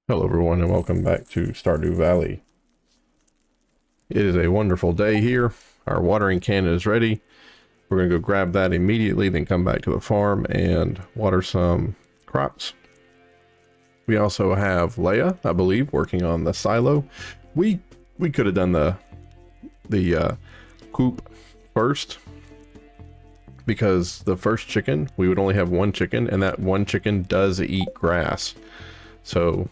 Hello everyone and welcome back to Stardew Valley. It is a wonderful day here. Our watering can is ready. We're going to go grab that immediately, then come back to the farm and water some crops. We also have Leia, I believe, working on the silo. We could have done the coop first, because the first chicken, we would only have one chicken, and that one chicken does eat grass. So,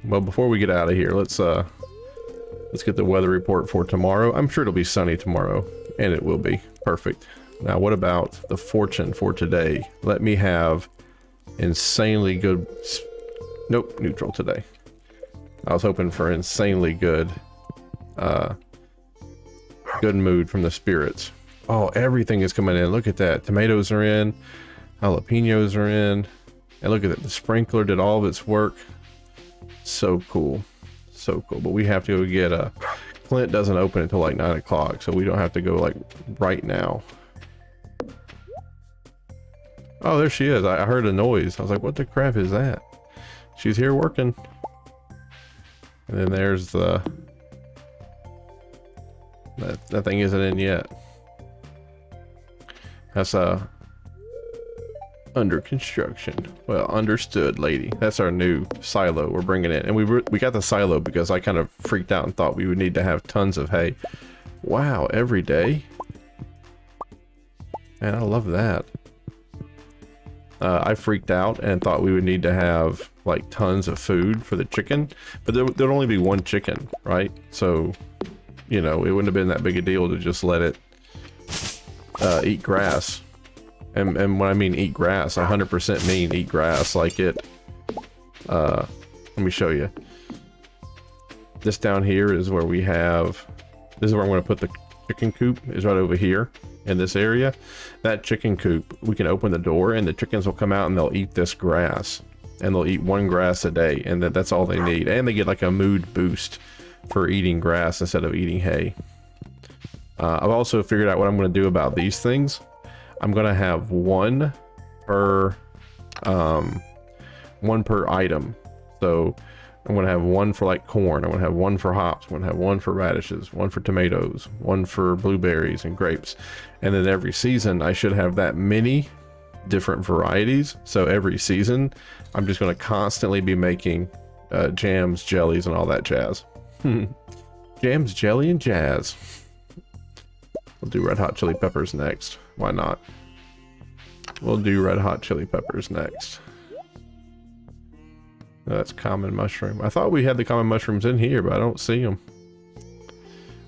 well, before we get out of here, let's get the weather report for tomorrow. I'm sure it'll be sunny tomorrow, and it will be perfect. Now, what about the fortune for today? Let me have insanely good. Nope, neutral today. I was hoping for insanely good mood from the spirits. Oh, everything is coming in. Look at that. Tomatoes are in, jalapenos are in, and look at that. The sprinkler did all of its work. So cool, so cool. But we have to go get Clint doesn't open until like 9 o'clock, so we don't have to go like right now. Oh, there she is. I heard a noise. I was like, what the crap is that? She's here working. And then there's the that thing isn't in yet. That's under construction. Well, understood, lady. That's our new silo we're bringing in, and we got the silo because I kind of freaked out and thought we would need to have tons of hay. Wow, every day. Man, I love that. I freaked out and thought we would need to have like tons of food for the chicken, but there'd only be one chicken, right? So, you know, it wouldn't have been that big a deal to just let it eat grass. And when I mean eat grass, I 100% mean eat grass. Like it, let me show you. This down here is where we have, this is where I'm going to put the chicken coop, is right over here in this area. That chicken coop, we can open the door and the chickens will come out and they'll eat this grass. And they'll eat one grass a day, and that's all they need. And they get like a mood boost for eating grass instead of eating hay. I've also figured out what I'm going to do about these things. I'm gonna have one per item. So I'm gonna have one for like corn, I'm gonna have one for hops, I'm gonna have one for radishes, one for tomatoes, one for blueberries and grapes. And then every season I should have that many different varieties. So every season I'm just gonna constantly be making jams, jellies, and all that jazz. Jams, jelly, and jazz. We'll do red hot chili peppers next. Why not? We'll do red hot chili peppers next. No, that's common mushroom. I thought we had the common mushrooms in here, but I don't see them.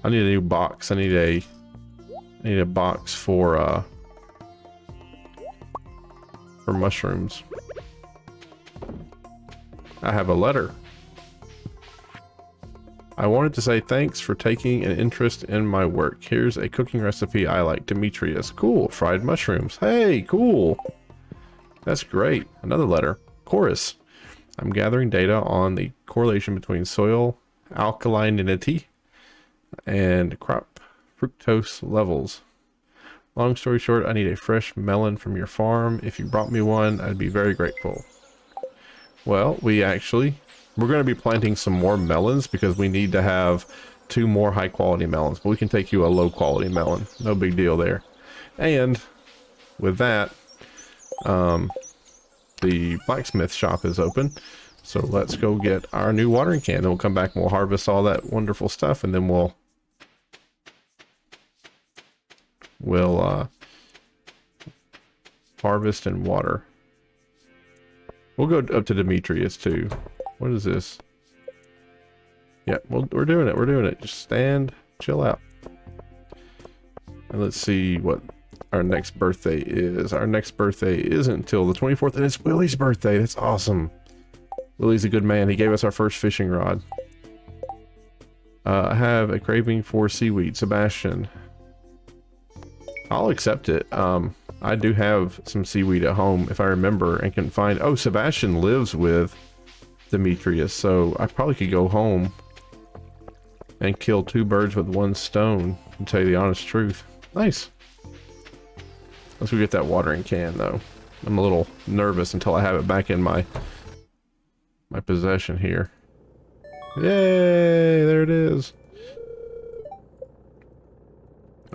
I need a new box. I need a box for mushrooms. I have a letter. I wanted to say thanks for taking an interest in my work. Here's a cooking recipe I like. Demetrius. Cool. Fried mushrooms. Hey, cool. That's great. Another letter. Chorus. I'm gathering data on the correlation between soil alkalinity and crop fructose levels. Long story short, I need a fresh melon from your farm. If you brought me one, I'd be very grateful. Well, we're going to be planting some more melons because we need to have 2 more high quality melons, but we can take you a low quality melon. No big deal there. And with that, the blacksmith shop is open. So let's go get our new watering can. Then we'll come back and we'll harvest all that wonderful stuff, and then we'll harvest and water. We'll go up to Demetrius too. What is this? Yeah, well, we're doing it. We're doing it. Just stand, chill out. And let's see what our next birthday is. Our next birthday isn't until the 24th, and it's Willie's birthday. That's awesome. Willie's a good man. He gave us our first fishing rod. I have a craving for seaweed. Sebastian. I'll accept it. I do have some seaweed at home, if I remember, and can find... Oh, Sebastian lives with Demetrius, so I probably could go home and kill 2 birds with 1 stone, to tell you the honest truth. Nice. Let's go get that watering can, though. I'm a little nervous until I have it back in my possession here. Yay! There it is.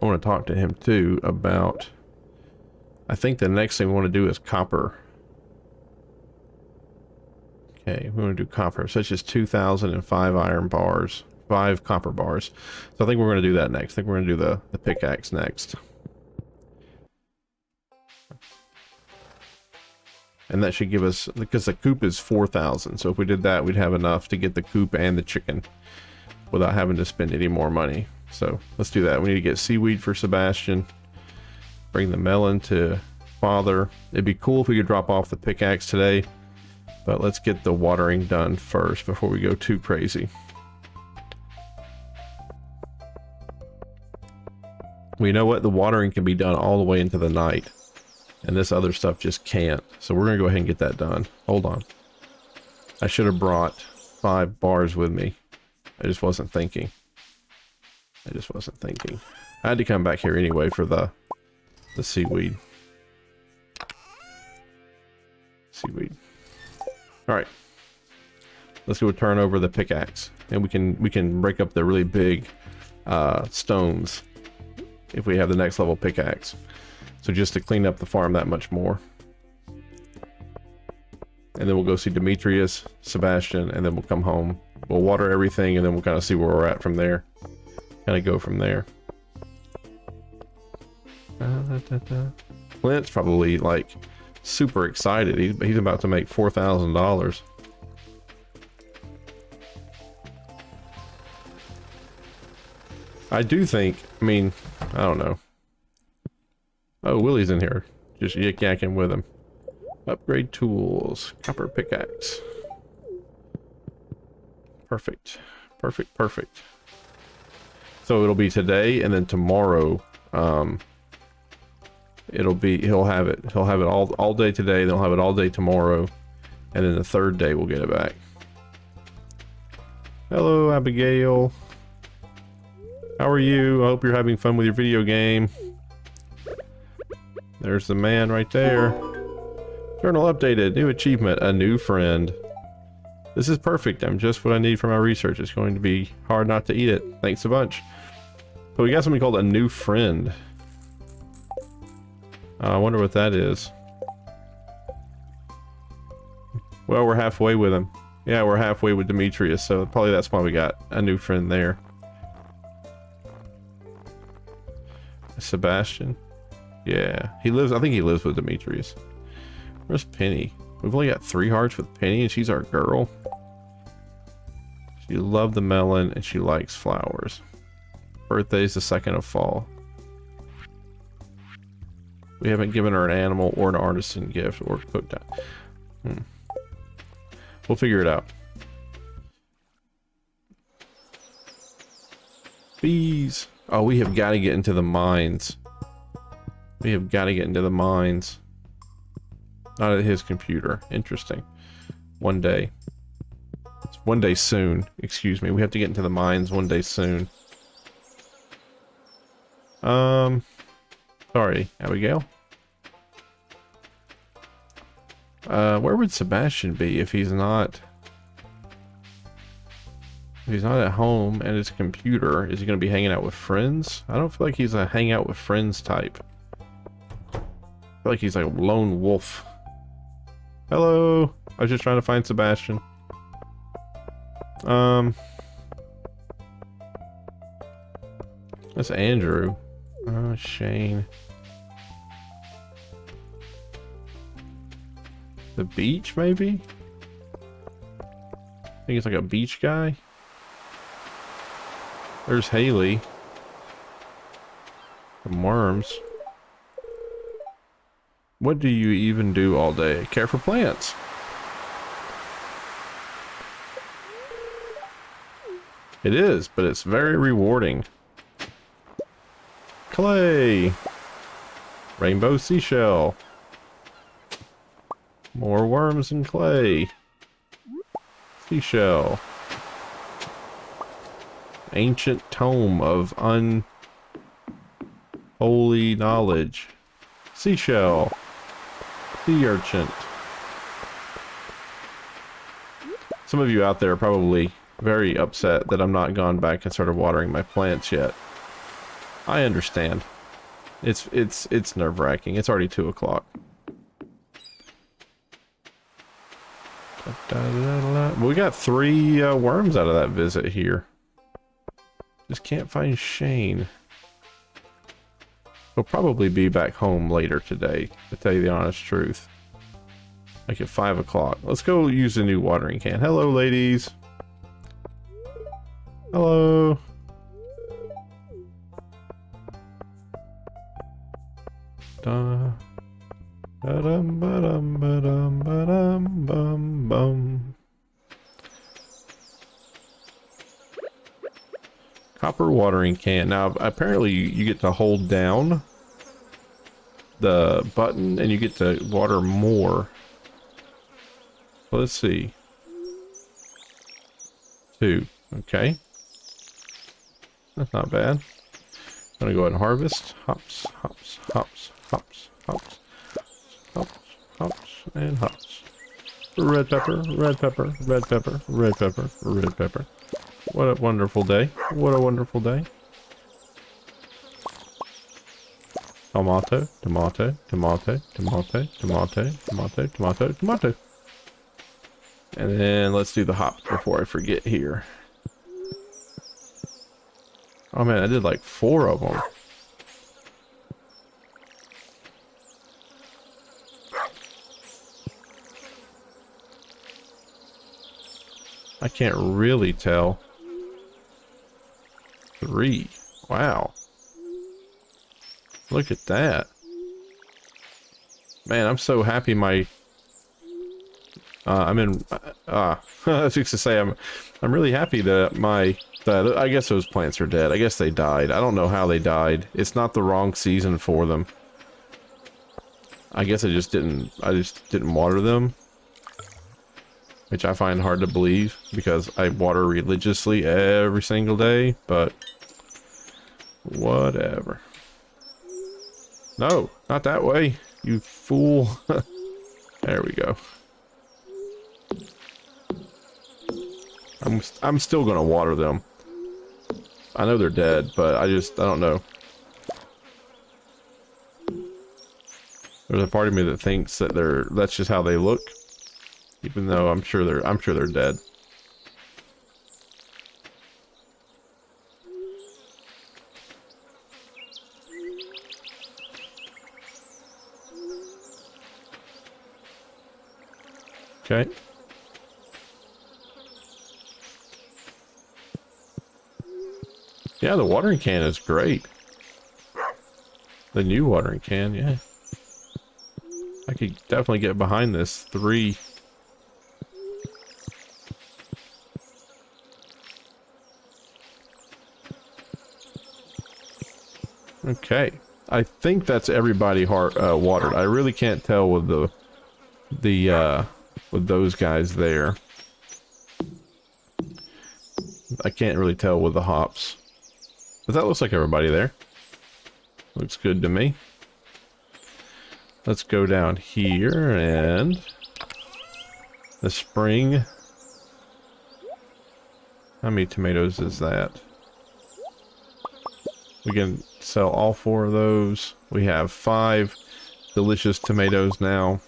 I want to talk to him too about... I think the next thing we want to do is copper. Okay, we want to do copper, such as 2,005 iron bars, 5 copper bars. So I think we're going to do that next. I think we're going to do the pickaxe next. And that should give us, because the coop is 4,000. So if we did that, we'd have enough to get the coop and the chicken without having to spend any more money. So let's do that. We need to get seaweed for Sebastian. Bring the melon to Father. It'd be cool if we could drop off the pickaxe today. But let's get the watering done first before we go too crazy. We know what? The watering can be done all the way into the night. And this other stuff just can't. So we're going to go ahead and get that done. Hold on. I should have brought 5 bars with me. I just wasn't thinking. I had to come back here anyway for the seaweed. Alright. Let's go turn over the pickaxe. And we can break up the really big stones if we have the next level pickaxe. So just to clean up the farm that much more. And then we'll go see Demetrius, Sebastian, and then we'll come home. We'll water everything, and then we'll kind of see where we're at from there. Kind of go from there. Clint's probably, like, super excited. He's about to make $4,000. I do think, I mean, I don't know. Oh, Willie's in here. Just yik-yakking with him. Upgrade tools. Copper pickaxe. Perfect. Perfect. So it'll be today, and then tomorrow, he'll have it all day today, then he'll have it all day tomorrow, and then the third day we'll get it back. Hello, Abigail. How are you? I hope you're having fun with your video game. There's the man right there. Journal updated. New achievement. A new friend. This is perfect. I'm just what I need for my research. It's going to be hard not to eat it. Thanks a bunch. So we got something called a new friend. I wonder what that is. Well, we're halfway with him. Yeah, we're halfway with Demetrius, so probably that's why we got a new friend there. Sebastian. Yeah, I think he lives with Demetrius. Where's Penny? We've only got 3 hearts with Penny, and she's our girl. She loved the melon, and she likes flowers. Birthday's the 2nd of fall. We haven't given her an animal or an artisan gift or cooked out. We'll figure it out. Bees. Oh, we have got to get into the mines. Not at his computer. Interesting. One day. It's one day soon. Excuse me. We have to get into the mines one day soon. Sorry, Abigail. Where would Sebastian be if he's not... If he's not at home at his computer? Is he going to be hanging out with friends? I don't feel like he's a hang out with friends type. I feel like he's like a lone wolf. Hello! I was just trying to find Sebastian. That's Andrew. Oh, Shane. The beach, maybe? I think it's like a beach guy. There's Haley. Some worms. What do you even do all day? Care for plants. It is, but it's very rewarding. Clay. Rainbow seashell. More worms and clay. Seashell. Ancient tome of unholy knowledge. Seashell. Sea urchin. Some of you out there probably very upset that I'm not gone back and started watering my plants yet. I understand. It's nerve-wracking. It's already 2 o'clock. We got 3 worms out of that visit here. Just can't find Shane. He'll probably be back home later today, to tell you the honest truth. Like at 5 o'clock. Let's go use the new watering can. Hello, ladies. Hello. Da. Ba-dum, ba-dum, ba-dum, ba-dum, bum, bum. Copper watering can. Now, apparently you get to hold down the button and you get to water more. Let's see. 2. Okay. That's not bad. I'm gonna go ahead and harvest. Hops, hops, hops, hops, hops, hops, hops, and hops. Red pepper, red pepper, red pepper, red pepper, red pepper. What a wonderful day. What a wonderful day. Tomato, tomato, tomato, tomato, tomato, tomato, tomato, tomato. And then let's do the hops before I forget here. Oh man, I did like 4 of them. I can't really tell. 3. Wow. Look at that. Man, I'm so happy my... I was just to say, I'm really happy that I guess those plants are dead. I guess they died. I don't know how they died. It's not the wrong season for them. I guess I just didn't water them. Which I find hard to believe because I water religiously every single day, but whatever. No, not that way, you fool. There we go. I'm still gonna water them. I know they're dead, but I don't know. There's a part of me that thinks that that's just how they look. Even though I'm sure they're dead. Okay. Yeah, the watering can is great. The new watering can, yeah. I could definitely get behind this 3. Okay, I think that's everybody watered. I really can't tell with with those guys there. I can't really tell with the hops, but that looks like everybody there. Looks good to me. Let's go down here and the spring. How many tomatoes is that? We can sell all 4 of those. We have 5 delicious tomatoes now.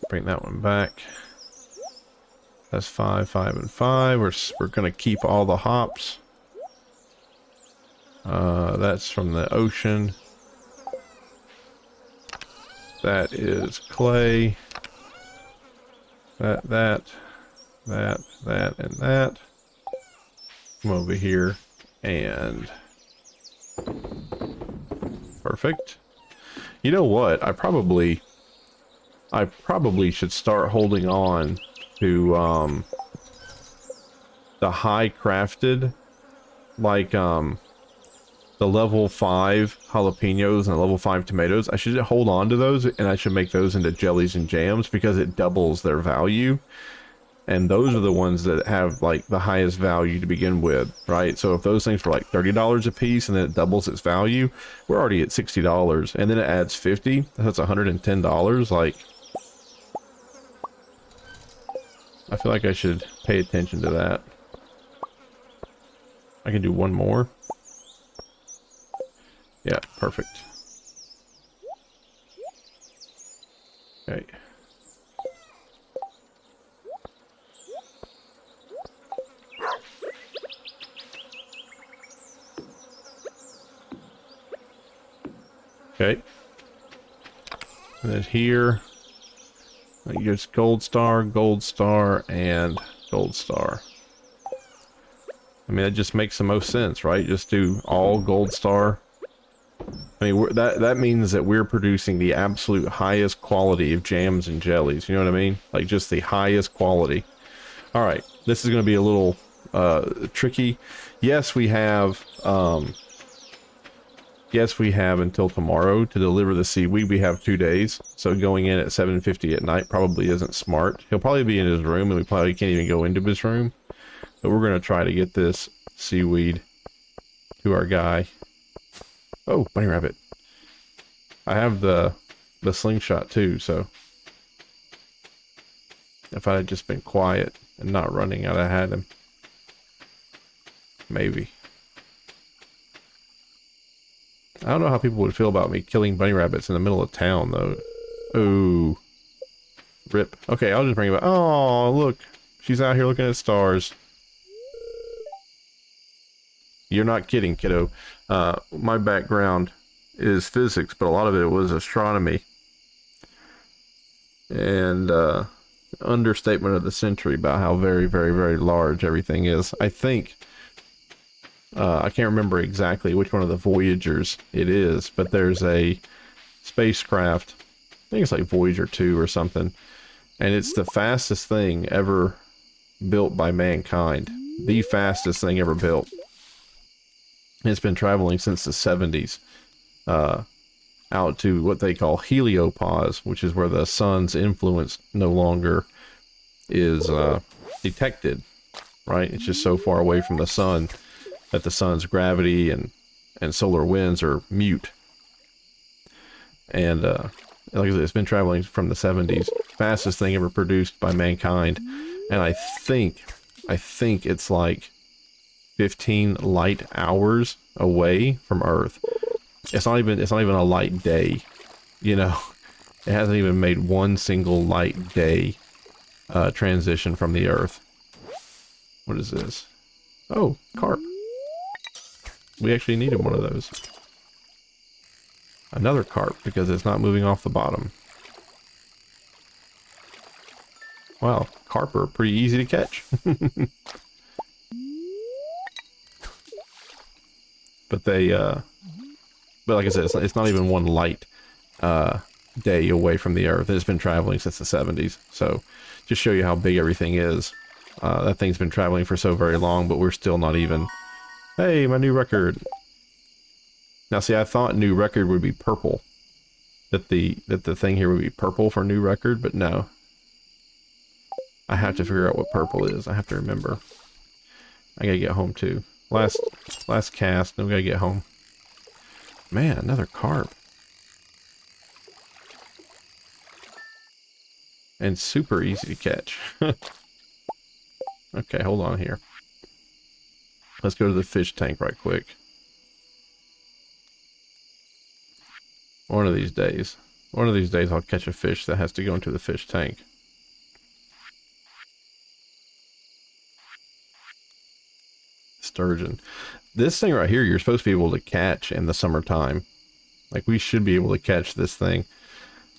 Bring that one back. That's 5, 5, and 5. We're gonna keep all the hops. That's from the ocean. That is clay. That, and that. Come over here and perfect. You know what? I probably should start holding on to the high crafted, like the level 5 jalapenos and level 5 tomatoes. I should hold on to those and I should make those into jellies and jams because it doubles their value. And those are the ones that have like the highest value to begin with, right? So if those things were like $30 a piece and then it doubles its value, we're already at $60, and then it adds 50. That's $110. Like, I feel like I should pay attention to that. I can do one more. Yeah, perfect. Okay. Okay. And then here, it gives gold star, and gold star. I mean, that just makes the most sense, right? Just do all gold star. I mean, that means that we're producing the absolute highest quality of jams and jellies. You know what I mean? Like just the highest quality. All right, this is going to be a little tricky. Yes, we have. Yes, we have until tomorrow to deliver the seaweed. We have 2 days, so going in at 7:50 at night probably isn't smart. He'll probably be in his room, and we probably can't even go into his room. But we're going to try to get this seaweed to our guy. Oh, bunny rabbit. I have the slingshot too, so if I had just been quiet and not running, I'd have had him. Maybe. I don't know how people would feel about me killing bunny rabbits in the middle of town, though. Ooh. Rip. Okay, I'll just bring it back. Oh, look. She's out here looking at stars. You're not kidding, kiddo. My background is physics, but a lot of it was astronomy. And, understatement of the century about how very, very, very large everything is. I think... I can't remember exactly which one of the Voyagers it is, but there's a spacecraft, I think it's like Voyager 2 or something, and it's the fastest thing ever built by mankind. The fastest thing ever built. It's been traveling since the 70s, out to what they call heliopause, which is where the sun's influence no longer is detected, right? It's just so far away from the sun that the sun's gravity and solar winds are mute. And like I said, it's been traveling from the 70s. Fastest thing ever produced by mankind. And I think it's like 15 light hours away from Earth. It's not even a light day, you know. It hasn't even made one single light day transition from the Earth. What is this? Oh, carp. We actually needed one of those. Another carp, because it's not moving off the bottom. Wow, carp are pretty easy to catch. But they, but like I said, it's not even one light day away from the Earth. It's been traveling since the 70s. So, just show you how big everything is. That thing's been traveling for so very long, but we're still not even... Hey, my new record. Now see, I thought new record would be purple. That the thing here would be purple for new record, but no. I have to figure out what purple is. I have to remember. I gotta get home too. Last cast, then we gotta get home. Man, another carp. And super easy to catch. Okay, hold on here. Let's go to the fish tank right quick. One of these days I'll catch a fish that has to go into the fish tank. Sturgeon. This thing right here, you're supposed to be able to catch in the summertime. Like, we should be able to catch this thing.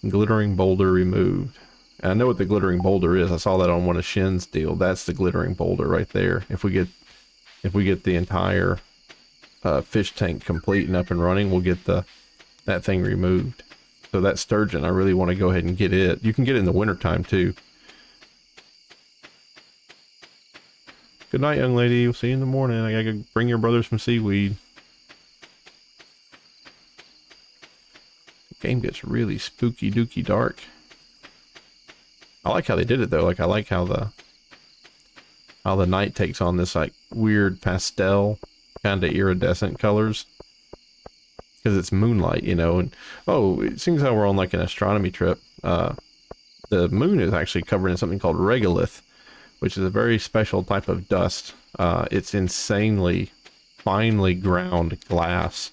Glittering boulder removed. And I know what the glittering boulder is. I saw that on one of Shin's deal. That's the glittering boulder right there. If we get the entire fish tank complete and up and running, we'll get that thing removed. So that sturgeon, I really want to go ahead and get it. You can get it in the wintertime too. Good night, young lady. We'll see you in the morning. I gotta go bring your brother some seaweed. The game gets really spooky dooky dark. I like how they did it though. Like, I like how the night takes on this like weird pastel kind of iridescent colors. Because it's moonlight, you know. And oh, it seems how we're on like an astronomy trip. The moon is actually covered in something called regolith, which is a very special type of dust. It's insanely finely ground glass.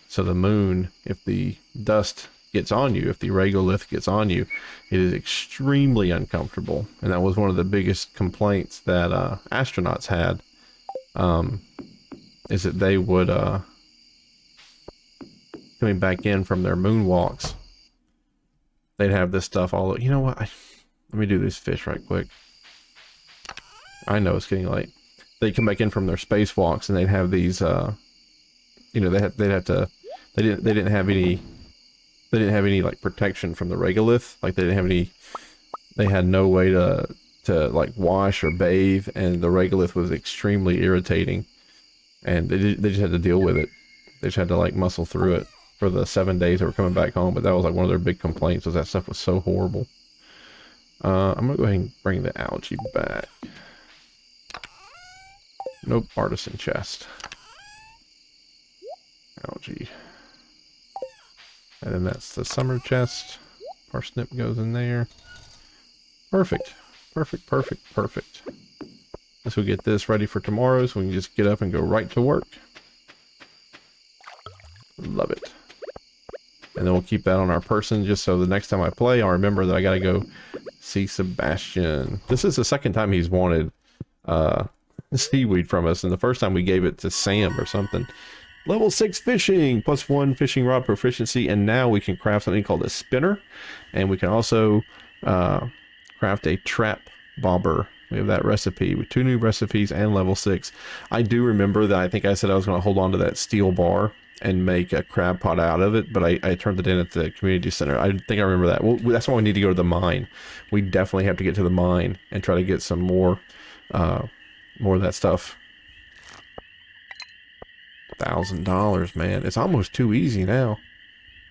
So the moon, if the dust gets on you, if the regolith gets on you, it is extremely uncomfortable. And that was one of the biggest complaints that astronauts had, is that they would, coming back in from their moonwalks, they'd have this stuff all, you know what, let me do this fish right quick. I know it's getting late. They'd come back in from their spacewalks and they'd have these, you know, they'd have to, they didn't have any like protection from the regolith. Like they had no way to like wash or bathe, and the regolith was extremely irritating, and they just had to deal with it. They just had to like muscle through it for the 7 days they were coming back home. But that was like one of their big complaints, was that stuff was so horrible. I'm gonna go ahead and bring the algae back. Nope, artisan chest. Algae. And then that's the summer chest. Parsnip goes in there. Perfect. Perfect, perfect, perfect. Let's go get this ready for tomorrow so we can just get up and go right to work. Love it. And then we'll keep that on our person just so the next time I play, I'll remember that I gotta go see Sebastian. This is the second time he's wanted seaweed from us, and the first time we gave it to Sam or something. Level 6 fishing, +1 fishing rod proficiency, and now we can craft something called a spinner, and we can also craft a trap bobber. We have that recipe with 2 new recipes and level 6. I do remember that I think I said I was going to hold on to that steel bar and make a crab pot out of it, but I turned it in at the community center. I think I remember that. Well, that's why we need to go to the mine. We definitely have to get to the mine and try to get some more of that stuff. $1,000, man. It's almost too easy now.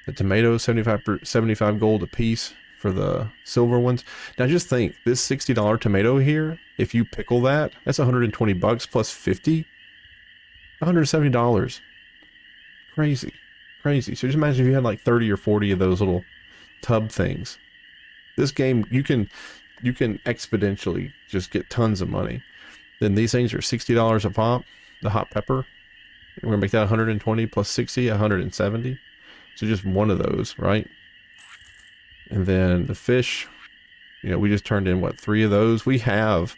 The tomatoes, 75 gold a piece for the silver ones. Now just think, this $60 tomato here, if you pickle that, that's 120 bucks plus 50. $170. Crazy. Crazy. So just imagine if you had like 30 or 40 of those little tub things. This game, you can exponentially just get tons of money. Then these things are $60 a pop. The hot pepper. We're gonna make that 120 plus 60, 170. So just one of those, right? And then the fish, you know, we just turned in what, 3 of those. We have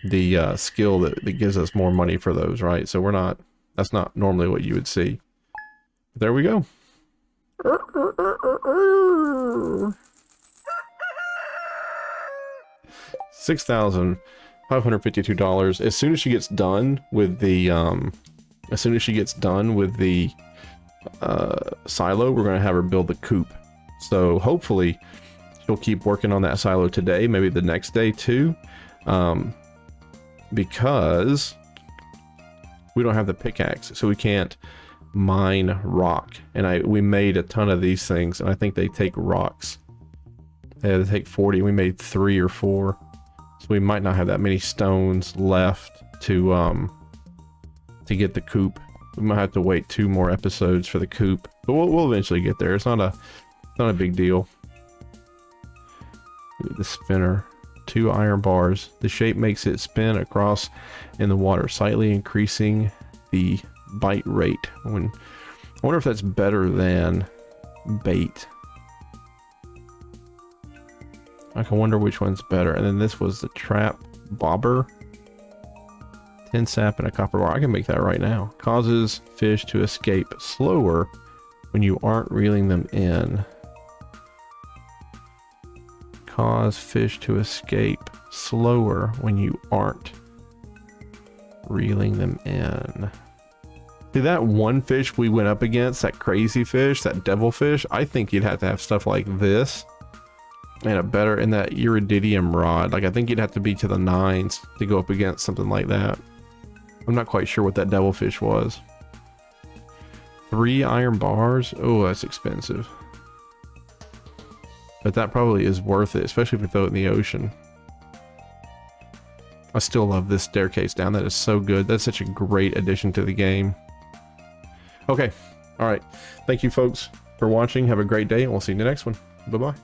the skill that gives us more money for those, right? So we're not, that's not normally what you would see. But there we go. $6,552. As soon as she gets done with the silo, we're going to have her build the coop. So hopefully she'll keep working on that silo today, maybe the next day too, because we don't have the pickaxe, so we can't mine rock. And we made a ton of these things, and I think they take rocks. They take 40. We made 3 or 4, so we might not have that many stones left to get the coop. We might have to wait 2 more episodes for the coop, but we'll eventually get there. It's not a big deal. The spinner, 2 iron bars. The shape makes it spin across in the water, slightly increasing the bite rate. I wonder if that's better than bait. I can wonder which one's better. And then this was the trap bobber. 10 sap and a copper bar. I can make that right now. Causes fish to escape slower when you aren't reeling them in. Cause fish to escape slower when you aren't reeling them in. See, that one fish we went up against, that crazy fish, that devil fish, I think you'd have to have stuff like this and and that iridium rod. Like, I think you'd have to be to the 9s to go up against something like that. I'm not quite sure what that devilfish was. 3 iron bars? Oh, that's expensive. But that probably is worth it, especially if we throw it in the ocean. I still love this staircase down. That is so good. That's such a great addition to the game. Okay. All right. Thank you, folks, for watching. Have a great day, and we'll see you in the next one. Bye-bye.